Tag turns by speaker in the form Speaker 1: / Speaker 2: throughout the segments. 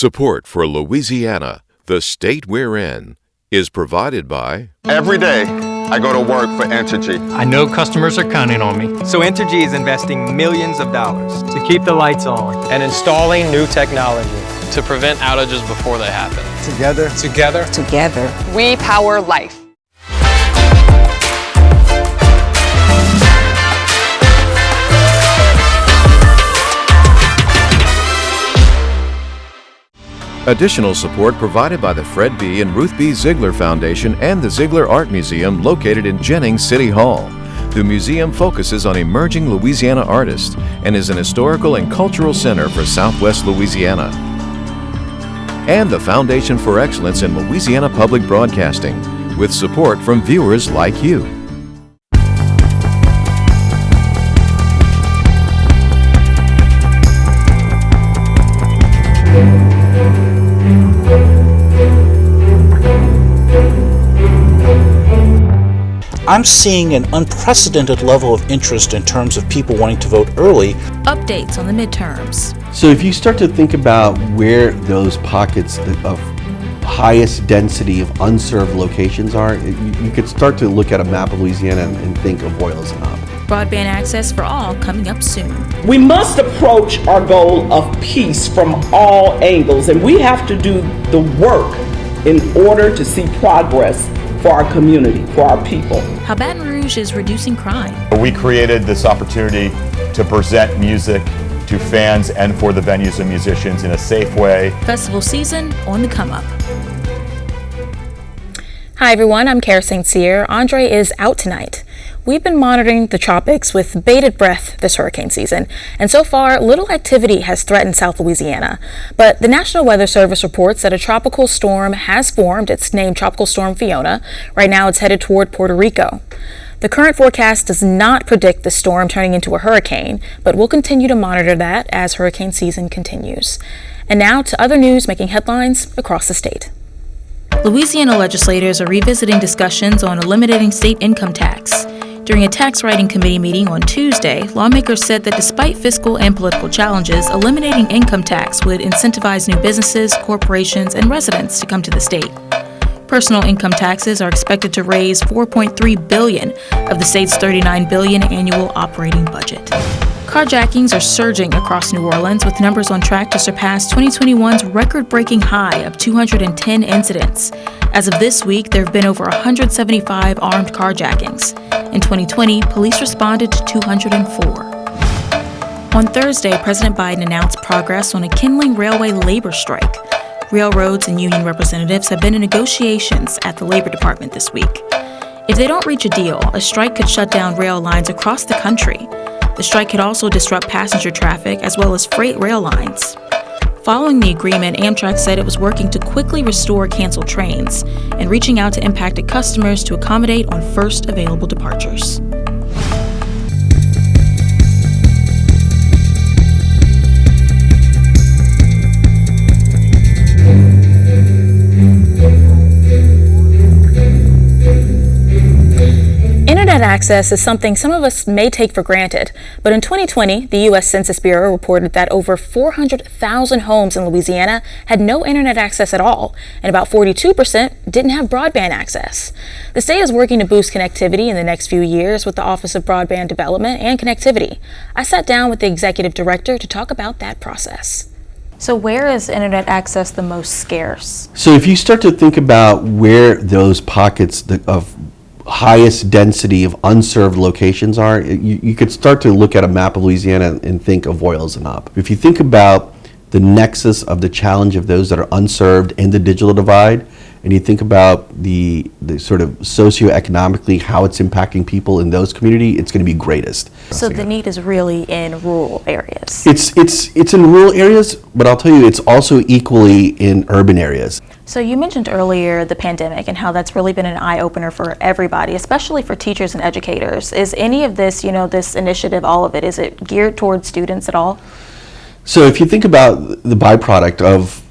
Speaker 1: Support for Louisiana, the state we're in, is provided by...
Speaker 2: Every day, I go to work for Entergy.
Speaker 3: I know customers are counting on me.
Speaker 4: So Entergy is investing millions of dollars
Speaker 3: to keep the lights on
Speaker 4: and installing new technology
Speaker 5: to prevent outages before they happen.
Speaker 4: Together,
Speaker 6: we power life.
Speaker 1: Additional support provided by the Fred B. and Ruth B. Ziegler Foundation and the Ziegler Art Museum located in Jennings City Hall. The museum focuses on emerging Louisiana artists and is an historical and cultural center for Southwest Louisiana. And the Foundation for Excellence in Louisiana Public Broadcasting, with support from viewers like you.
Speaker 7: I'm seeing an unprecedented level of interest in terms of people wanting to vote early.
Speaker 8: Updates on the midterms.
Speaker 9: So if you start to think about where those pockets of highest density of unserved locations are, you could start to look at a map of Louisiana and think of oil as a knob.
Speaker 8: Broadband access for all coming up soon.
Speaker 10: We must approach our goal of peace from all angles, and we have to do the work in order to see progress for our community, for our people.
Speaker 8: How Baton Rouge is reducing crime.
Speaker 11: We created this opportunity to present music to fans and for the venues and musicians in a safe way.
Speaker 8: Festival season on the come up.
Speaker 12: Hi everyone, I'm Kara St. Cyr. Andre is out tonight. We've been monitoring the tropics with bated breath this hurricane season, and so far, little activity has threatened South Louisiana. But the National Weather Service reports that a tropical storm has formed. It's named Tropical Storm Fiona. Right now, it's headed toward Puerto Rico. The current forecast does not predict the storm turning into a hurricane, but we'll continue to monitor that as hurricane season continues. And now to other news making headlines across the state.
Speaker 8: Louisiana legislators are revisiting discussions on eliminating state income tax. During a tax writing committee meeting on Tuesday, lawmakers said that despite fiscal and political challenges, eliminating income tax would incentivize new businesses, corporations, and residents to come to the state. Personal income taxes are expected to raise $4.3 billion of the state's $39 billion annual operating budget. Carjackings are surging across New Orleans, with numbers on track to surpass 2021's record-breaking high of 210 incidents. As of this week, there have been over 175 armed carjackings. In 2020, police responded to 204. On Thursday, President Biden announced progress on a kindling railway labor strike. Railroads and union representatives have been in negotiations at the Labor Department this week. If they don't reach a deal, a strike could shut down rail lines across the country. The strike could also disrupt passenger traffic as well as freight rail lines. Following the agreement, Amtrak said it was working to quickly restore canceled trains and reaching out to impacted customers to accommodate on first available departures.
Speaker 12: Internet access is something some of us may take for granted, but in 2020, the U.S. Census Bureau reported that over 400,000 homes in Louisiana had no internet access at all, and about 42% didn't have broadband access. The state is working to boost connectivity in the next few years with the Office of Broadband Development and Connectivity. I sat down with the executive director to talk about that process.
Speaker 8: So where is internet access the most scarce?
Speaker 9: So if you start to think about where those pockets of highest density of unserved locations are, you could start to look at a map of Louisiana and think of oil as a knob. If you think about the nexus of the challenge of those that are unserved in the digital divide, and you think about the sort of socioeconomically how it's impacting people in those communities, it's going to be greatest.
Speaker 8: So the need is really in rural areas.
Speaker 9: It's in rural areas, but I'll tell you, it's also equally in urban areas.
Speaker 8: So you mentioned earlier the pandemic and how that's really been an eye-opener for everybody, especially for teachers and educators. Is any of this, this initiative, all of it, is it geared towards students at all?
Speaker 9: So if you think about the byproduct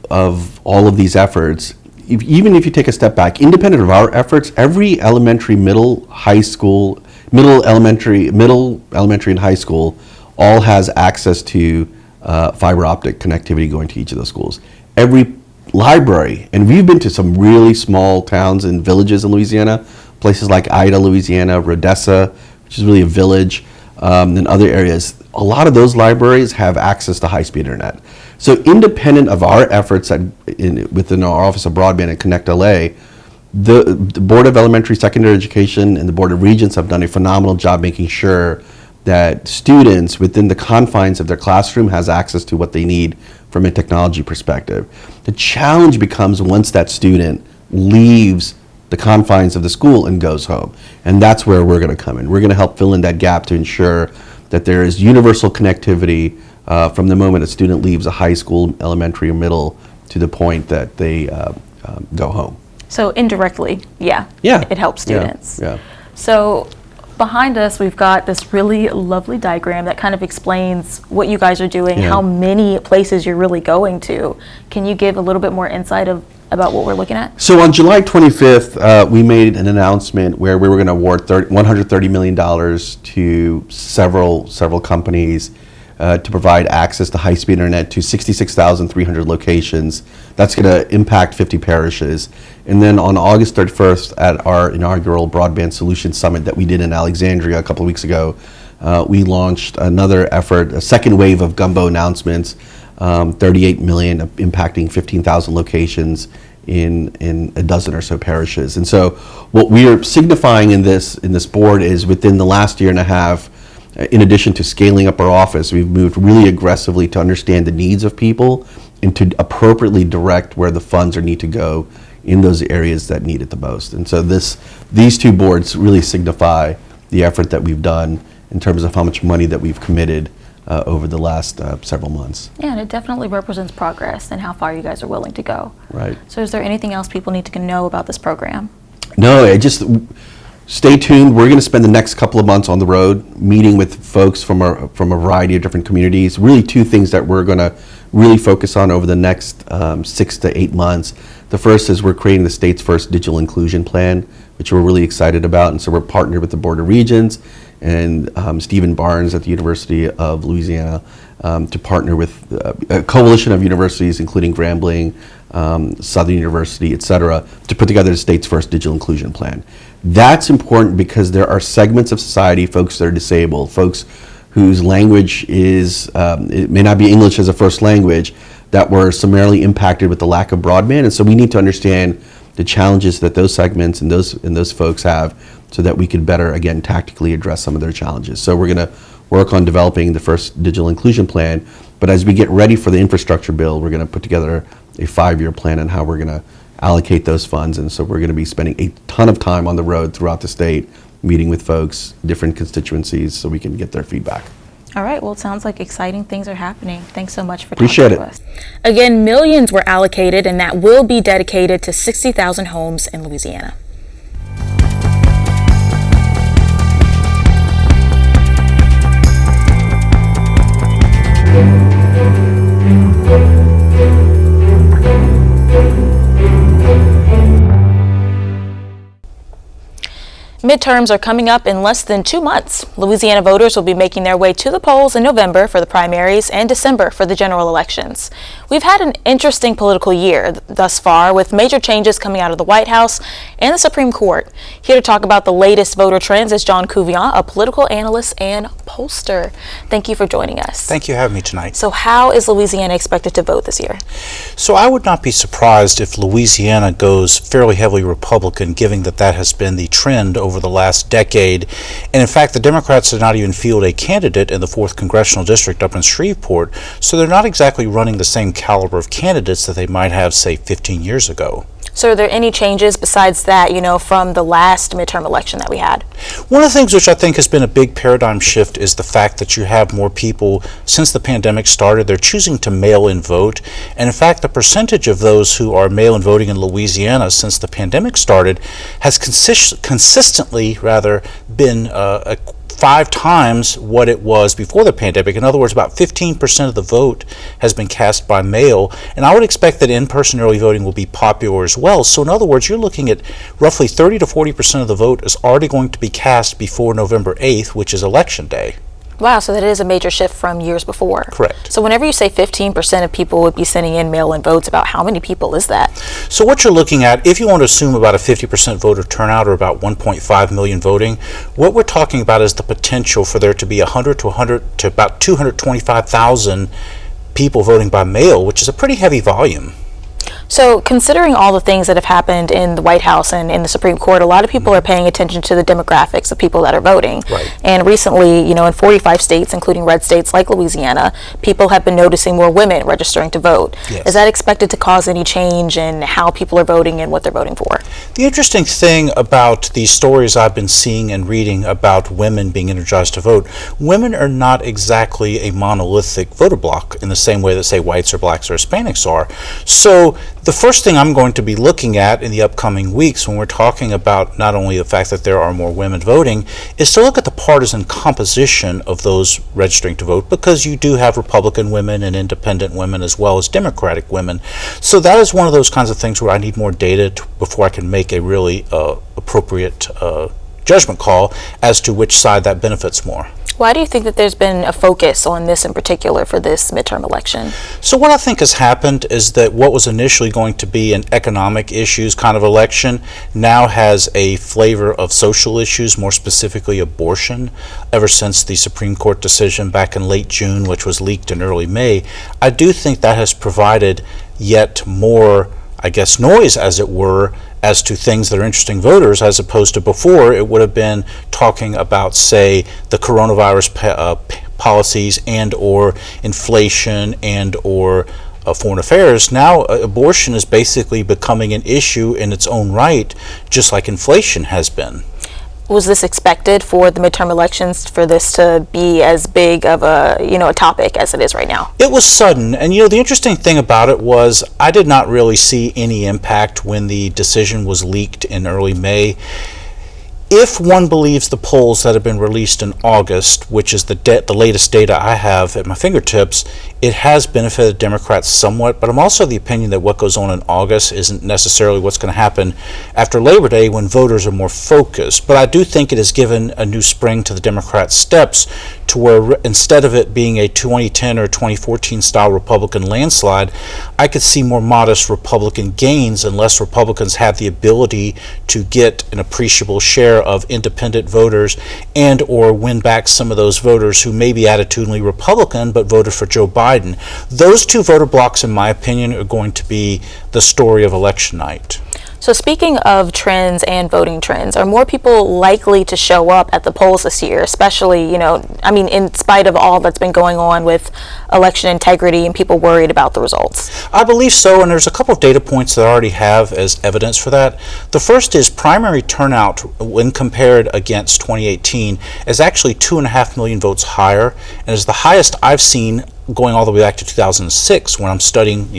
Speaker 9: of all of these efforts, even if you take a step back, independent of our efforts, every elementary, middle, elementary and high school all has access to fiber optic connectivity going to each of those schools. every library, and we've been to some really small towns and villages in Louisiana, places like Ida, Louisiana, Rodessa, which is really a village, and other areas. A lot of those libraries have access to high-speed internet. So independent of our efforts within our Office of Broadband and Connect LA, the Board of Elementary Secondary Education and the Board of Regents have done a phenomenal job making sure that students within the confines of their classroom has access to what they need from a technology perspective. The challenge becomes once that student leaves the confines of the school and goes home. And that's where we're going to come in. We're going to help fill in that gap to ensure that there is universal connectivity from the moment a student leaves a high school, elementary, or middle to the point that they go home.
Speaker 12: So indirectly,
Speaker 9: Yeah.
Speaker 12: it helps students.
Speaker 9: Yeah.
Speaker 12: So behind us, we've got this really lovely diagram that kind of explains what you guys are doing, how many places you're really going to. Can you give a little bit more insight about what we're looking at?
Speaker 9: So on July 25th, we made an announcement where we were going to award $130 million to several companies to provide access to high-speed internet to 66,300 locations. That's going to impact 50 parishes. And then on August 31st at our inaugural Broadband Solutions Summit that we did in Alexandria a couple of weeks ago, we launched another effort, a second wave of gumbo announcements, 38 million impacting 15,000 locations in a dozen or so parishes. And so what we are signifying in this board is within the last year and a half, in addition to scaling up our office, we've moved really aggressively to understand the needs of people and to appropriately direct where the funds need to go in those areas that need it the most. And so these two boards really signify the effort that we've done in terms of how much money that we've committed over the last several months.
Speaker 12: Yeah, and it definitely represents progress and how far you guys are willing to go.
Speaker 9: Right.
Speaker 12: So is there anything else people need to know about this program?
Speaker 9: No, stay tuned. We're going to spend the next couple of months on the road meeting with folks from a variety of different communities. Really two things that we're going to really focus on over the next 6 to 8 months. The first is we're creating the state's first digital inclusion plan, which we're really excited about. And so we're partnered with the Board of Regents and Stephen Barnes at the University of Louisiana to partner with a coalition of universities, including Grambling, Southern University, et cetera, to put together the state's first digital inclusion plan. That's important because there are segments of society, folks that are disabled, folks whose language is, it may not be English as a first language, that were summarily impacted with the lack of broadband. And so we need to understand the challenges that those segments and those folks have so that we can better, again, tactically address some of their challenges. So we're going to work on developing the first digital inclusion plan. But as we get ready for the infrastructure bill, we're going to put together a 5-year plan on how we're going to allocate those funds. And so we're going to be spending a ton of time on the road throughout the state, meeting with folks, different constituencies, so we can get their feedback.
Speaker 12: All right, well, it sounds like exciting things are happening. Thanks so much for
Speaker 9: Appreciate
Speaker 12: talking
Speaker 9: it.
Speaker 12: to us. Again, millions were allocated, and that will be dedicated to 60,000 homes in Louisiana. Midterms are coming up in less than 2 months. Louisiana voters will be making their way to the polls in November for the primaries and December for the general elections. We've had an interesting political year thus far, with major changes coming out of the White House and the Supreme Court. Here to talk about the latest voter trends is John Couvillion, a political analyst and pollster. Thank you for joining us.
Speaker 7: Thank you for having me tonight.
Speaker 12: So how is Louisiana expected to vote this year?
Speaker 7: So I would not be surprised if Louisiana goes fairly heavily Republican, given that has been the trend over the last decade. And in fact, the Democrats did not even field a candidate in the 4th Congressional District up in Shreveport, so they're not exactly running the same caliber of candidates that they might have, say, 15 years ago.
Speaker 12: So are there any changes besides that, from the last midterm election that we had?
Speaker 7: One of the things which I think has been a big paradigm shift is the fact that you have more people, since the pandemic started, they're choosing to mail-in vote. And in fact, the percentage of those who are mail-in voting in Louisiana since the pandemic started has consistently been 5 times what it was before the pandemic. In other words, about 15% of the vote has been cast by mail, and I would expect that in-person early voting will be popular as well. So in other words, you're looking at roughly 30 to 40% of the vote is already going to be cast before November 8th, which is Election Day.
Speaker 12: Wow, so that is a major shift from years before.
Speaker 7: Correct.
Speaker 12: So whenever you say 15% of people would be sending in mail-in votes, about how many people is that?
Speaker 7: So what you're looking at, if you want to assume about a 50% voter turnout or about 1.5 million voting, what we're talking about is the potential for there to be 100 to about 225,000 people voting by mail, which is a pretty heavy volume.
Speaker 12: So considering all the things that have happened in the White House and in the Supreme Court, a lot of people are paying attention to the demographics of people that are voting.
Speaker 7: Right.
Speaker 12: And recently, in 45 states, including red states like Louisiana, people have been noticing more women registering to vote.
Speaker 7: Yes.
Speaker 12: Is that expected to cause any change in how people are voting and what they're voting for?
Speaker 7: The interesting thing about these stories I've been seeing and reading about women being energized to vote, women are not exactly a monolithic voter bloc in the same way that, say, whites or blacks or Hispanics are. So the first thing I'm going to be looking at in the upcoming weeks when we're talking about not only the fact that there are more women voting is to look at the partisan composition of those registering to vote, because you do have Republican women and independent women as well as Democratic women. So that is one of those kinds of things where I need more data before I can make a really appropriate judgment call as to which side that benefits more.
Speaker 12: Why do you think that there's been a focus on this in particular for this midterm election?
Speaker 7: So what I think has happened is that what was initially going to be an economic issues kind of election now has a flavor of social issues, more specifically abortion. Ever since the Supreme Court decision back in late June, which was leaked in early May, I do think that has provided yet more, I guess, noise, as it were, as to things that are interesting voters, as opposed to before it would have been talking about, say, the coronavirus policies and or inflation and or foreign affairs. Now abortion is basically becoming an issue in its own right, just like inflation has been.
Speaker 12: Was this expected for the midterm elections, for this to be as big of a topic as it is right now?
Speaker 7: It was sudden, and the interesting thing about it was I did not really see any impact when the decision was leaked in early May. If one believes the polls that have been released in August, which is the latest data I have at my fingertips, it has benefited Democrats somewhat, but I'm also of the opinion that what goes on in August isn't necessarily what's going to happen after Labor Day when voters are more focused. But I do think it has given a new spring to the Democrats' steps to where instead of it being a 2010 or 2014 style Republican landslide, I could see more modest Republican gains unless Republicans have the ability to get an appreciable share of independent voters and or win back some of those voters who may be attitudinally Republican but voted for Joe Biden. Those two voter blocks, in my opinion, are going to be the story of election night.
Speaker 12: So speaking of trends and voting trends, are more people likely to show up at the polls this year, especially, in spite of all that's been going on with election integrity and people worried about the results?
Speaker 7: I believe so, and there's a couple of data points that I already have as evidence for that. The first is primary turnout when compared against 2018 is actually 2.5 million votes higher, and is the highest I've seen going all the way back to 2006 when I'm studying,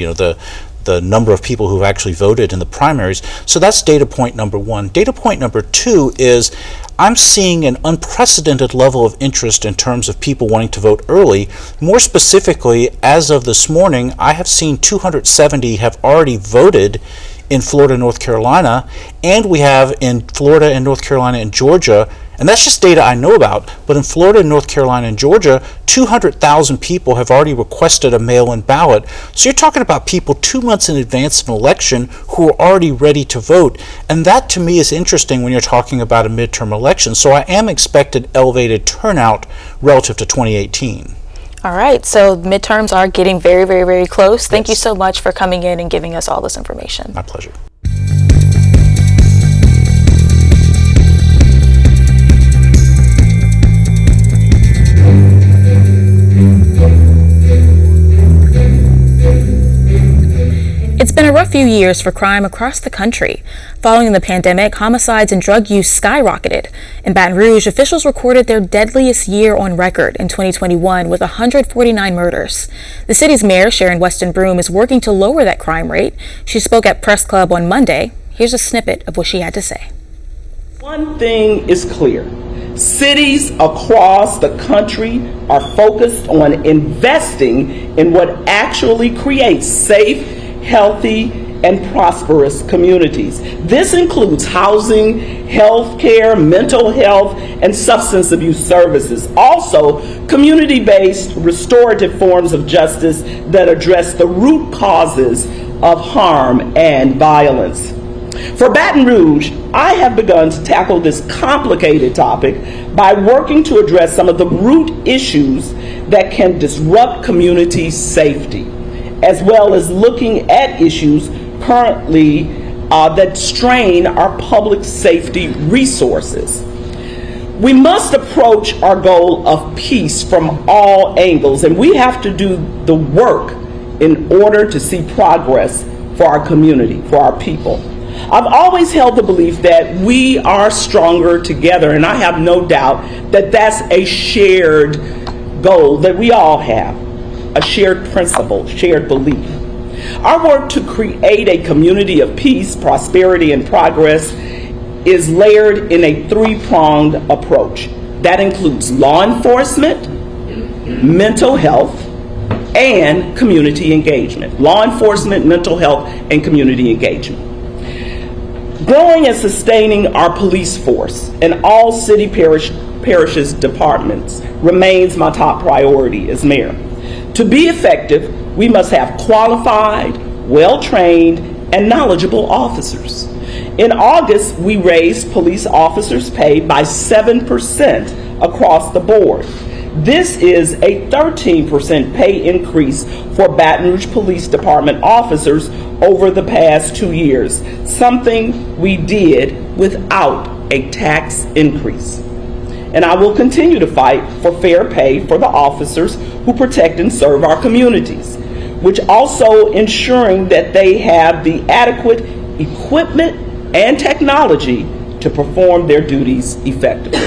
Speaker 7: the number of people who've actually voted in the primaries. So that's data point number one. Data point number two is I'm seeing an unprecedented level of interest in terms of people wanting to vote early. More specifically, as of this morning, I have seen 270 have already voted in Florida and North Carolina, and we have in Florida and North Carolina and Georgia, and that's just data I know about, but in Florida, North Carolina, and Georgia, 200,000 people have already requested a mail-in ballot. So you're talking about people 2 months in advance of an election who are already ready to vote. And that, to me, is interesting when you're talking about a midterm election. So I am expecting elevated turnout relative to 2018.
Speaker 12: All right, so midterms are getting very, very, very close. Thank you so much for coming in and giving us all this information.
Speaker 7: My pleasure.
Speaker 12: It's been a rough few years for crime across the country. Following the pandemic, homicides and drug use skyrocketed. In Baton Rouge, officials recorded their deadliest year on record in 2021 with 149 murders. The city's mayor, Sharon Weston Broom, is working to lower that crime rate. She spoke at Press Club on Monday. Here's a snippet of what she had to say.
Speaker 10: One thing is clear. Cities across the country are focused on investing in what actually creates safe, healthy, and prosperous communities. This includes housing, health care, mental health, and substance abuse services. Also, community-based restorative forms of justice that address the root causes of harm and violence. For Baton Rouge, I have begun to tackle this complicated topic by working to address some of the root issues that can disrupt community safety, as well as looking at issues currently that strain our public safety resources. We must approach our goal of peace from all angles, and we have to do the work in order to see progress for our community, for our people. I've always held the belief that we are stronger together, and I have no doubt that that's a shared goal that we all have, a shared principle, shared belief. Our work to create a community of peace, prosperity, and progress is layered in a three-pronged approach. That includes law enforcement, mental health, and community engagement. Law enforcement, mental health, and community engagement. Growing and sustaining our police force and all city parishes departments remains my top priority as mayor. To be effective, we must have qualified, well-trained, and knowledgeable officers. In August, we raised police officers' pay by 7% across the board. This is a 13% pay increase for Baton Rouge Police Department officers over the past 2 years, something we did without a tax increase. And I will continue to fight for fair pay for the officers who protect and serve our communities, which also ensuring that they have the adequate equipment and technology to perform their duties effectively.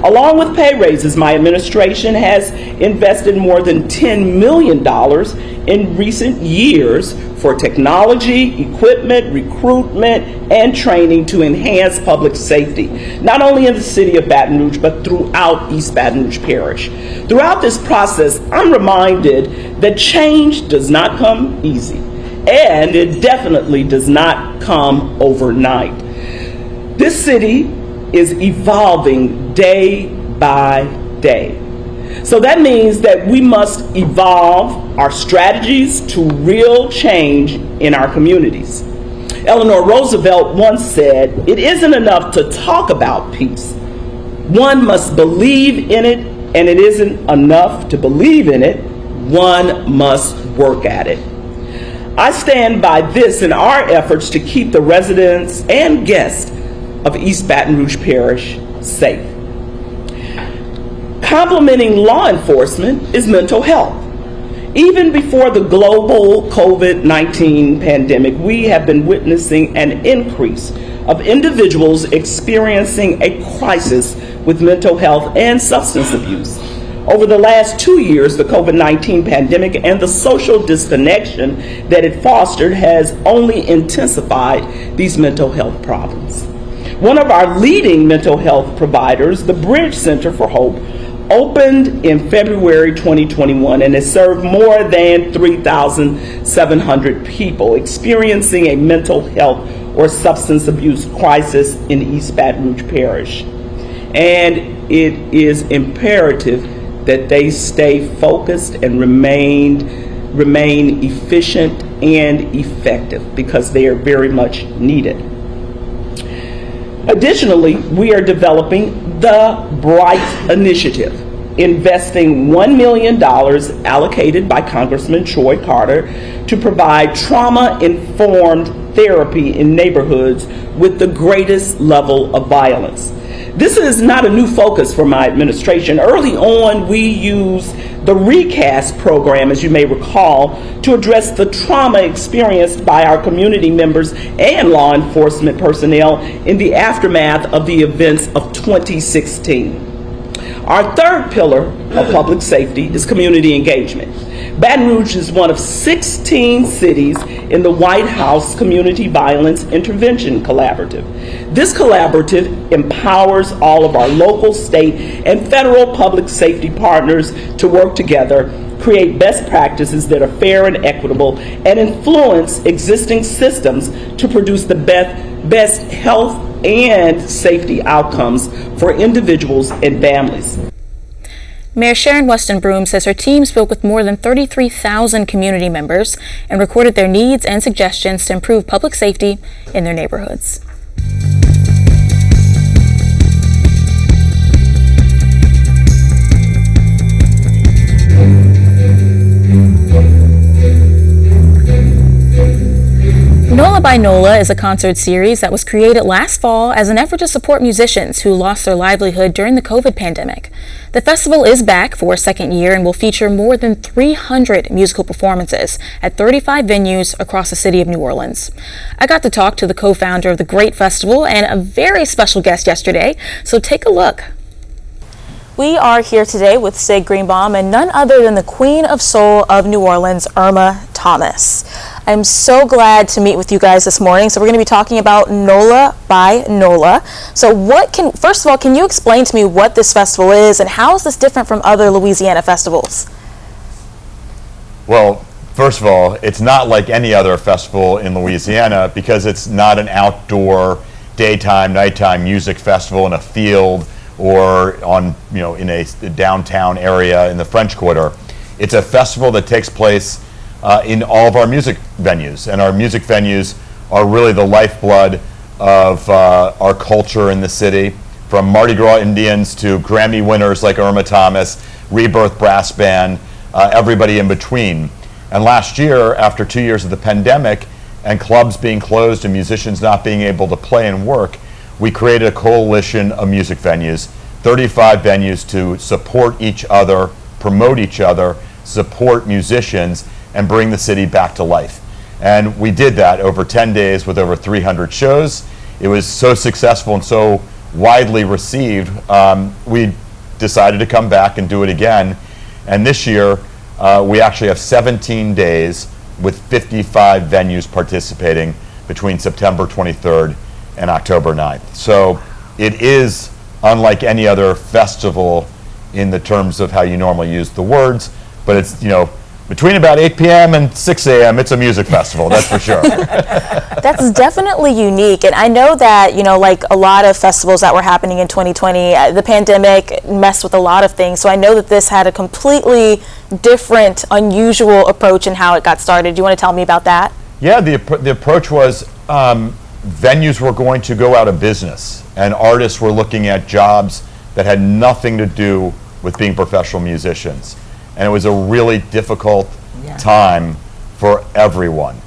Speaker 10: Along with pay raises, my administration has invested more than $10 million in recent years for technology, equipment, recruitment, and training to enhance public safety, not only in the city of Baton Rouge, but throughout East Baton Rouge Parish. Throughout this process, I'm reminded that change does not come easy, and it definitely does not come overnight. This city is evolving day by day. So that means that we must evolve our strategies to real change in our communities. Eleanor Roosevelt once said, "It isn't enough to talk about peace. One must believe in it, and it isn't enough to believe in it. One must work at it." I stand by this in our efforts to keep the residents and guests of East Baton Rouge Parish safe. Complementing law enforcement is mental health. Even before the global COVID-19 pandemic, we have been witnessing an increase of individuals experiencing a crisis with mental health and substance abuse. Over the last 2 years, the COVID-19 pandemic and the social disconnection that it fostered has only intensified these mental health problems. One of our leading mental health providers, the Bridge Center for Hope, opened in February 2021 and has served more than 3,700 people experiencing a mental health or substance abuse crisis in East Baton Rouge Parish. And it is imperative that they stay focused and remain efficient and effective, because they are very much needed. Additionally, we are developing the BRIGHT initiative, investing $1 million allocated by Congressman Troy Carter to provide trauma-informed therapy in neighborhoods with the greatest level of violence. This is not a new focus for my administration. Early on, we used the RECAST program, as you may recall, to address the trauma experienced by our community members and law enforcement personnel in the aftermath of the events of 2016. Our third pillar of public safety is community engagement. Baton Rouge is one of 16 cities in the White House Community Violence Intervention Collaborative. This collaborative empowers all of our local, state, and federal public safety partners to work together create best practices that are fair and equitable, and influence existing systems to produce the best health and safety outcomes for individuals and families.
Speaker 12: Mayor Sharon Weston Broome says her team spoke with more than 33,000 community members and recorded their needs and suggestions to improve public safety in their neighborhoods. NOLA by NOLA is a concert series that was created last fall as an effort to support musicians who lost their livelihood during the COVID pandemic. The festival is back for a second year and will feature more than 300 musical performances at 35 venues across the city of New Orleans. I got to talk to the co-founder of the great festival and a very special guest yesterday, so take a look. We are here today with Sig Greenbaum and none other than the Queen of Soul of New Orleans, Irma Thomas. I'm so glad to meet with you guys this morning. So we're going to be talking about NOLA by NOLA. So first of all, can you explain to me what this festival is and how is this different from other Louisiana festivals?
Speaker 11: Well, first of all, it's not like any other festival in Louisiana because it's not an outdoor daytime, nighttime music festival in a field or on, in a downtown area in the French Quarter. It's a festival that takes place in all of our music venues, and our music venues are really the lifeblood of our culture in the city, from Mardi Gras Indians to Grammy winners like Irma Thomas, Rebirth Brass Band, everybody in between. And last year, after 2 years of the pandemic and clubs being closed and musicians not being able to play and work, we created a coalition of music venues, 35 venues to support each other, promote each other, support musicians, and bring the city back to life. And we did that over 10 days with over 300 shows. It was so successful and so widely received, we decided to come back and do it again. And this year, we actually have 17 days with 55 venues participating between September 23rd and October 9th. So it is unlike any other festival in the terms of how you normally use the words, but it's, between about 8 p.m. and 6 a.m., it's a music festival, that's for sure.
Speaker 12: That's definitely unique. And I know that, like a lot of festivals that were happening in 2020, the pandemic messed with a lot of things. So I know that this had a completely different, unusual approach in how it got started. Do you want to tell me about that?
Speaker 11: Yeah, the approach was venues were going to go out of business, and artists were looking at jobs that had nothing to do with being professional musicians. And it was a really difficult time for everyone.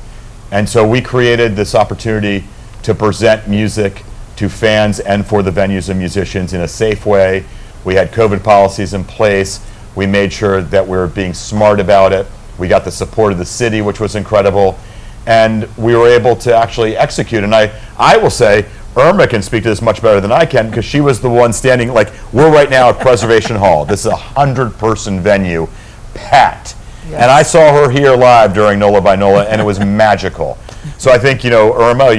Speaker 11: And so we created this opportunity to present music to fans and for the venues and musicians in a safe way. We had COVID policies in place. We made sure that we were being smart about it. We got the support of the city, which was incredible. And we were able to actually execute. And I will say, Irma can speak to this much better than I can because she was the one standing, we're right now at Preservation Hall. This is a 100-person venue, packed. Yes. And I saw her here live during NOLA by NOLA, and it was magical. So I think, Irma,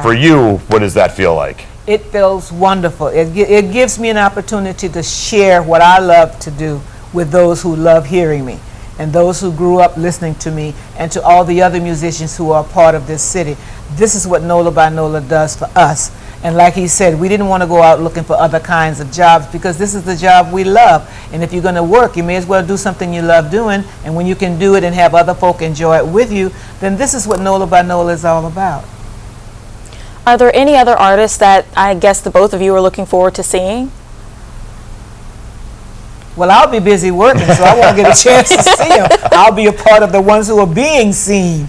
Speaker 11: for you, what does that feel like?
Speaker 6: It feels wonderful. It gives me an opportunity to share what I love to do with those who love hearing me, and those who grew up listening to me, and to all the other musicians who are part of this city. This is what NOLA by NOLA does for us. And like he said, we didn't want to go out looking for other kinds of jobs because this is the job we love. And if you're going to work, you may as well do something you love doing. And when you can do it and have other folk enjoy it with you, then this is what NOLA by NOLA is all about.
Speaker 12: Are there any other artists that I guess the both of you are looking forward to seeing?
Speaker 6: Well, I'll be busy working, so I won't get a chance to see them. I'll be a part of the ones who are being seen.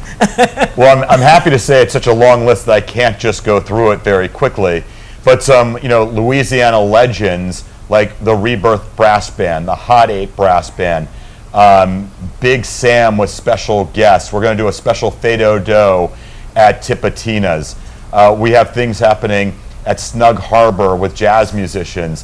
Speaker 11: Well, I'm happy to say it's such a long list that I can't just go through it very quickly. But some, Louisiana legends like the Rebirth Brass Band, the Hot 8 Brass Band, Big Sam with special guests. We're going to do a special Fado Do at Tipitina's. We have things happening at Snug Harbor with jazz musicians.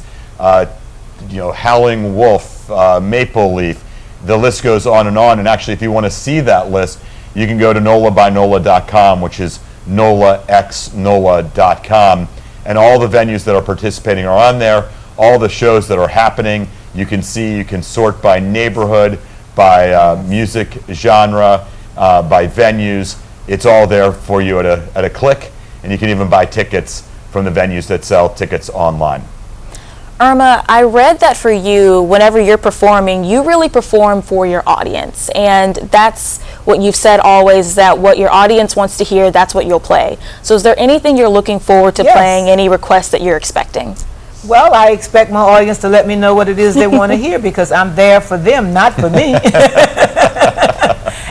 Speaker 11: Howling Wolf, Maple Leaf, the list goes on. And actually, if you want to see that list, you can go to NOLAxNOLA.com, which is NOLAxNOLA.com. And all the venues that are participating are on there. All the shows that are happening, you can see, you can sort by neighborhood, by music genre, by venues. It's all there for you at a click, and you can even buy tickets from the venues that sell tickets online.
Speaker 12: Irma, I read that for you, whenever you're performing, you really perform for your audience. And that's what you've said always, is that what your audience wants to hear, that's what you'll play. So is there anything you're looking forward to playing, any requests that you're expecting?
Speaker 6: Well, I expect my audience to let me know what it is they want to hear, because I'm there for them, not for me.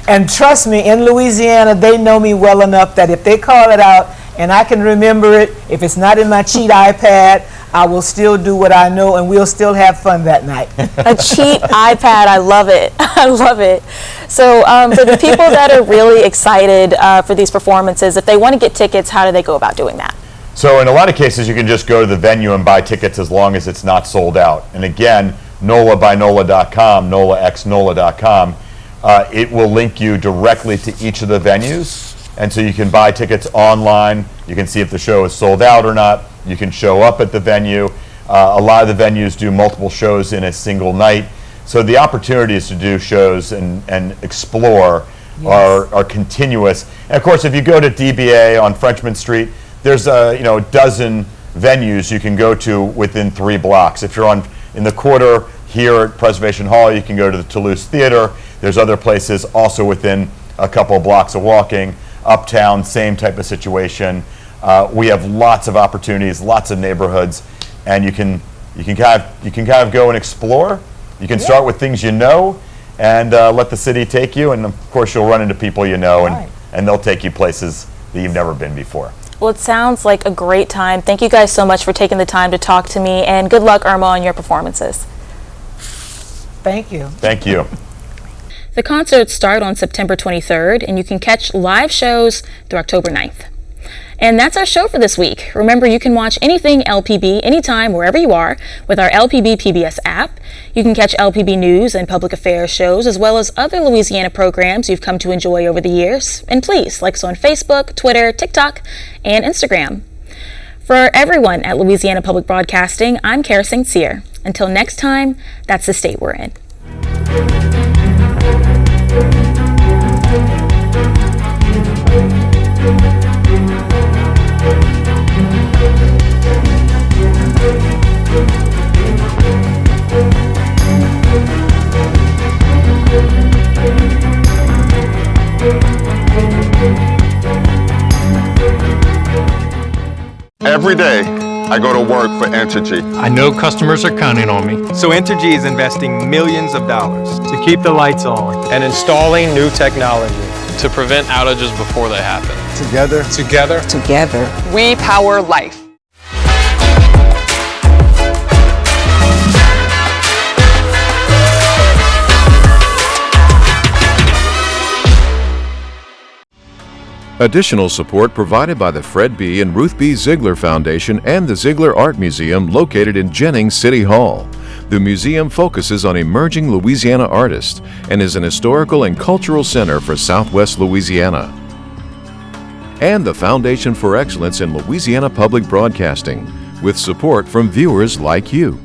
Speaker 6: And trust me, in Louisiana, they know me well enough that if they call it out and I can remember it, if it's not in my cheat iPad, I will still do what I know, and we'll still have fun that night.
Speaker 12: A cheat iPad, I love it. I love it. So for the people that are really excited for these performances, if they want to get tickets, how do they go about doing that?
Speaker 11: So in a lot of cases, you can just go to the venue and buy tickets as long as it's not sold out. And again, NOLAxNOLA.com, NOLAxNOLA.com, it will link you directly to each of the venues. And so you can buy tickets online. You can see if the show is sold out or not. You can show up at the venue. A lot of the venues do multiple shows in a single night. So the opportunities to do shows and explore are continuous. And of course, if you go to DBA on Frenchman Street, there's a dozen venues you can go to within 3 blocks. If you're in the quarter here at Preservation Hall, you can go to the Toulouse Theater. There's other places also within a couple of blocks of walking. Uptown, same type of situation. We have lots of opportunities, lots of neighborhoods, and you can kind of go and explore. You can start with things you know, and let the city take you, and of course you'll run into people you know, and they'll take you places that you've never been before.
Speaker 12: Well, it sounds like a great time. Thank you guys so much for taking the time to talk to me, and good luck, Irma, on your performances.
Speaker 6: Thank you.
Speaker 11: Thank you.
Speaker 12: The concerts start on September 23rd, and you can catch live shows through October 9th. And that's our show for this week. Remember, you can watch anything LPB anytime, wherever you are, with our LPB PBS app. You can catch LPB news and public affairs shows, as well as other Louisiana programs you've come to enjoy over the years. And please, like us on Facebook, Twitter, TikTok, and Instagram. For everyone at Louisiana Public Broadcasting, I'm Kara St. Cyr. Until next time, that's the state we're in.
Speaker 2: Every day, I go to work for Entergy.
Speaker 3: I know customers are counting on me
Speaker 4: So Entergy is investing millions of dollars
Speaker 3: to keep the lights on.
Speaker 4: and installing new technology.
Speaker 5: to prevent outages before they happen.
Speaker 4: Together.
Speaker 13: We power life.
Speaker 1: Additional support provided by the Fred B. and Ruth B. Ziegler Foundation and the Ziegler Art Museum located in Jennings City Hall. The museum focuses on emerging Louisiana artists and is an historical and cultural center for Southwest Louisiana. And the Foundation for Excellence in Louisiana Public Broadcasting, with support from viewers like you.